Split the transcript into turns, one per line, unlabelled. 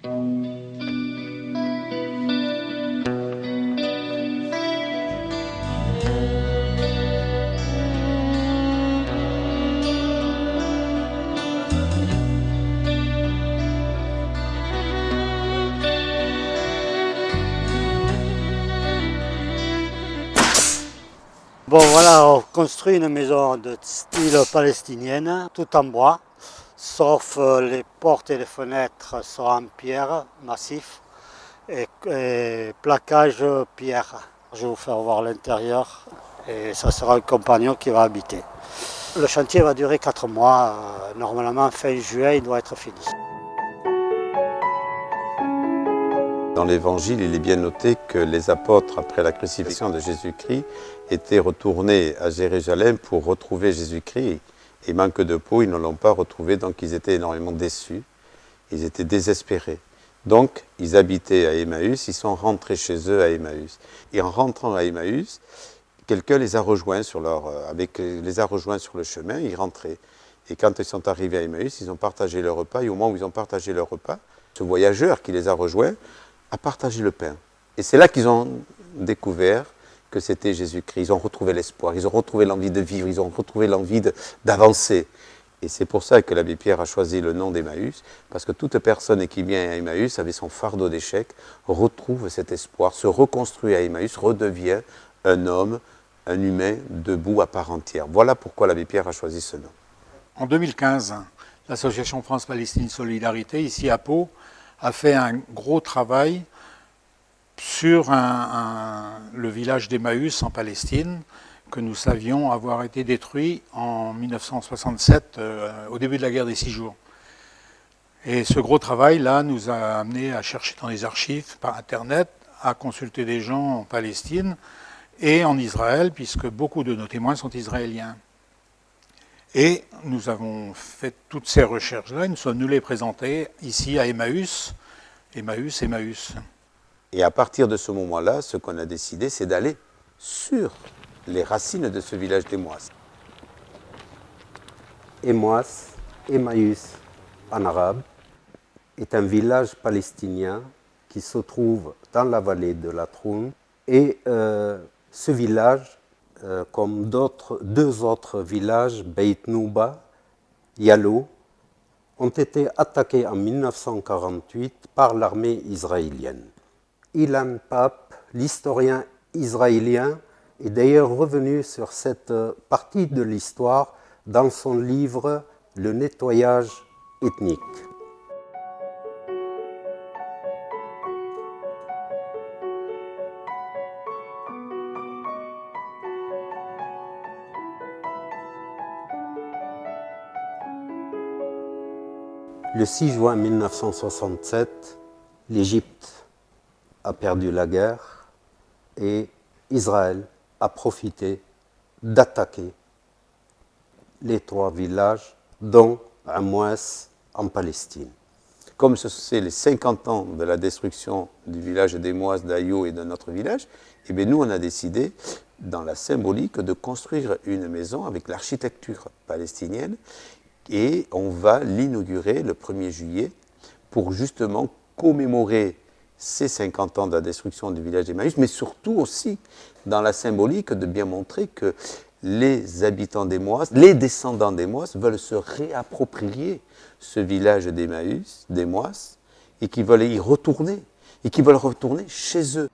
Bon voilà, on construit une maison de style palestinienne, tout en bois, sauf les portes et les fenêtres sont en pierre massif et plaquage pierre. Je vais vous faire voir l'intérieur et ça sera un compagnon qui va habiter. Le chantier va durer 4 mois, normalement fin juin il doit être fini.
Dans l'Évangile, il est bien noté que les apôtres, après la crucifixion de Jésus-Christ, étaient retournés à Jérusalem pour retrouver Jésus-Christ. Et manque de peau, ils ne l'ont pas retrouvé, donc ils étaient énormément déçus. Ils étaient désespérés. Donc, ils habitaient à Emmaüs, ils sont rentrés chez eux à Emmaüs. Et en rentrant à Emmaüs, quelqu'un les a rejoints sur le chemin, ils rentraient. Et quand ils sont arrivés à Emmaüs, ils ont partagé leur repas. Et au moment où ils ont partagé leur repas, ce voyageur qui les a rejoints a partagé le pain. Et c'est là qu'ils ont découvert que c'était Jésus-Christ. Ils ont retrouvé l'espoir, ils ont retrouvé l'envie de vivre, ils ont retrouvé l'envie d'avancer. Et c'est pour ça que l'abbé Pierre a choisi le nom d'Emmaüs, parce que toute personne qui vient à Emmaüs avec son fardeau d'échec retrouve cet espoir, se reconstruit à Emmaüs, redevient un homme, un humain debout à part entière. Voilà pourquoi l'abbé Pierre a choisi ce nom.
En 2015, l'association France-Palestine Solidarité, ici à Pau, a fait un gros travail sur le village d'Emmaüs en Palestine, que nous savions avoir été détruit en 1967, au début de la guerre des 6 jours. Et ce gros travail-là nous a amené à chercher dans les archives par Internet, à consulter des gens en Palestine et en Israël, puisque beaucoup de nos témoins sont israéliens. Et nous avons fait toutes ces recherches-là, nous sommes venus les présenter ici à Emmaüs. Emmaüs.
Et à partir de ce moment-là, ce qu'on a décidé, c'est d'aller sur les racines de ce village d'Emmaüs.
Emmaüs en arabe, est un village palestinien qui se trouve dans la vallée de la Troun. Et ce village, comme deux autres villages, Beit Nouba, Yalo, ont été attaqués en 1948 par l'armée israélienne. Ilan Pappe, l'historien israélien, est d'ailleurs revenu sur cette partie de l'histoire dans son livre « Le nettoyage ethnique ». Le 6 juin 1967, l'Égypte a perdu la guerre et Israël a profité d'attaquer les 3 villages, dont Emmaüs en Palestine.
Comme c'est les 50 ans de la destruction du village d'Emmaüs, d'Ayo et de notre village, eh bien nous on a décidé, dans la symbolique, de construire une maison avec l'architecture palestinienne. Et on va l'inaugurer le 1er juillet pour justement commémorer ces 50 ans de la destruction du village d'Emmaüs, mais surtout aussi dans la symbolique de bien montrer que les habitants d'Emmaüs, les descendants d'Emmaüs veulent se réapproprier ce village d'Emmaüs et qui veulent y retourner, et qui veulent retourner chez eux.